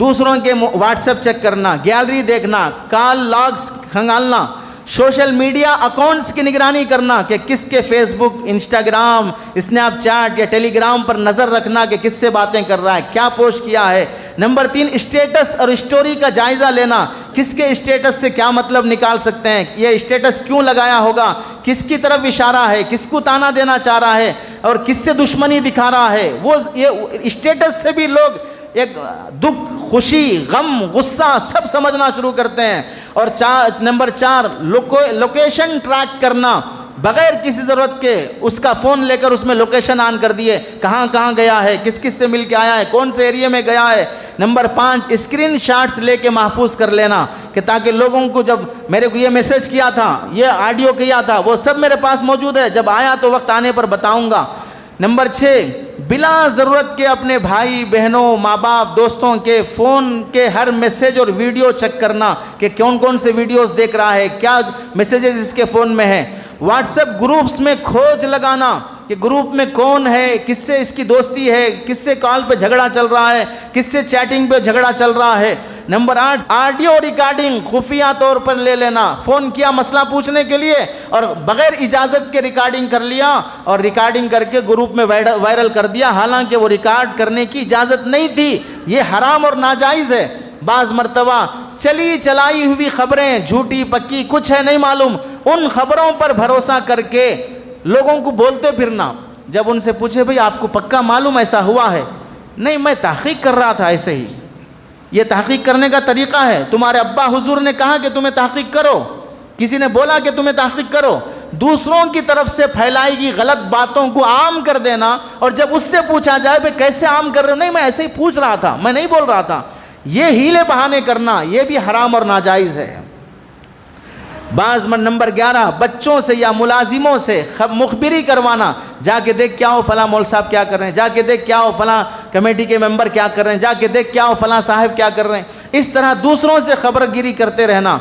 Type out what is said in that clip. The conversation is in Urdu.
دوسروں کے واٹس ایپ چیک کرنا، گیلری دیکھنا، کال لاگز کھنگالنا، سوشل میڈیا اکاؤنٹس کی نگرانی کرنا کہ کس کے فیس بک، انسٹاگرام، اسنیپ چیٹ یا ٹیلی گرام پر نظر رکھنا کہ کس سے باتیں کر رہا ہے، کیا پوسٹ کیا ہے۔ نمبر 3 اسٹیٹس اور اسٹوری کا جائزہ لینا، کس کے اسٹیٹس سے کیا مطلب نکال سکتے ہیں، یہ اسٹیٹس کیوں لگایا ہوگا، کس کی طرف اشارہ ہے، کس کو تانا دینا چاہ رہا ہے اور کس سے دشمنی دکھا رہا ہے۔ وہ یہ اسٹیٹس سے بھی لوگ ایک دکھ، خوشی، غم، غصہ سب سمجھنا شروع کرتے ہیں۔ اور نمبر 4 لوکیشن ٹریک کرنا، بغیر کسی ضرورت کے اس کا فون لے کر اس میں لوکیشن آن کر دیے، کہاں کہاں گیا ہے، کس کس سے مل کے آیا ہے، کون سے ایریے میں گیا ہے۔ نمبر 5 اسکرین شاٹس لے کے محفوظ کر لینا کہ تاکہ لوگوں کو جب میرے کو یہ میسج کیا تھا، یہ آڈیو کیا تھا، وہ سب میرے پاس موجود ہے، جب آیا تو وقت آنے پر بتاؤں گا۔ نمبر 6 بلا ضرورت کے اپنے بھائی بہنوں، ماں باپ، دوستوں کے فون کے ہر میسج اور ویڈیو چیک کرنا کہ کون کون سے ویڈیوز دیکھ رہا ہے، کیا میسیجز اس کے فون میں ہیں۔ واٹس ایپ گروپس میں کھوج لگانا کہ گروپ میں کون ہے، کس سے اس کی دوستی ہے، کس سے کال پہ جھگڑا چل رہا ہے، کس سے چیٹنگ پہ جھگڑا چل رہا ہے۔ نمبر 8 آڈیو ریکارڈنگ خفیہ طور پر لے لینا، فون کیا مسئلہ پوچھنے کے لیے اور بغیر اجازت کے ریکارڈنگ کر لیا اور ریکارڈنگ کر کے گروپ میں وائرل کر دیا، حالانکہ وہ ریکارڈ کرنے کی اجازت نہیں تھی۔ یہ حرام اور ناجائز ہے۔ بعض مرتبہ چلی چلائی ہوئی خبریں، جھوٹی پکی کچھ ہے نہیں معلوم، ان خبروں پر بھروسہ کر کے لوگوں کو بولتے پھرنا۔ جب ان سے پوچھے بھئی آپ کو پکا معلوم ایسا ہوا ہے؟ نہیں، میں تحقیق کر رہا تھا ایسے ہی۔ یہ تحقیق کرنے کا طریقہ ہے؟ تمہارے ابا حضور نے کہا کہ تمہیں تحقیق کرو، کسی نے بولا کہ تمہیں تحقیق کرو؟ دوسروں کی طرف سے پھیلائی گئی غلط باتوں کو عام کر دینا، اور جب اس سے پوچھا جائے بھئی کیسے عام کر رہے ہو؟ نہیں، میں ایسے ہی پوچھ رہا تھا، میں نہیں بول رہا تھا۔ یہ ہیلے بہانے کرنا یہ بھی حرام اور ناجائز ہے۔ بعض نمبر 11 بچوں سے یا ملازموں سے مخبری کروانا، جا کے دیکھ کیا ہو فلاں مول صاحب کیا کر رہے ہیں، جا کے دیکھ کیا ہو فلاں کمیٹی کے ممبر کیا کر رہے ہیں، جا کے دیکھ کیا ہو فلاں صاحب کیا کر رہے ہیں۔ اس طرح دوسروں سے خبر گیری کرتے رہنا۔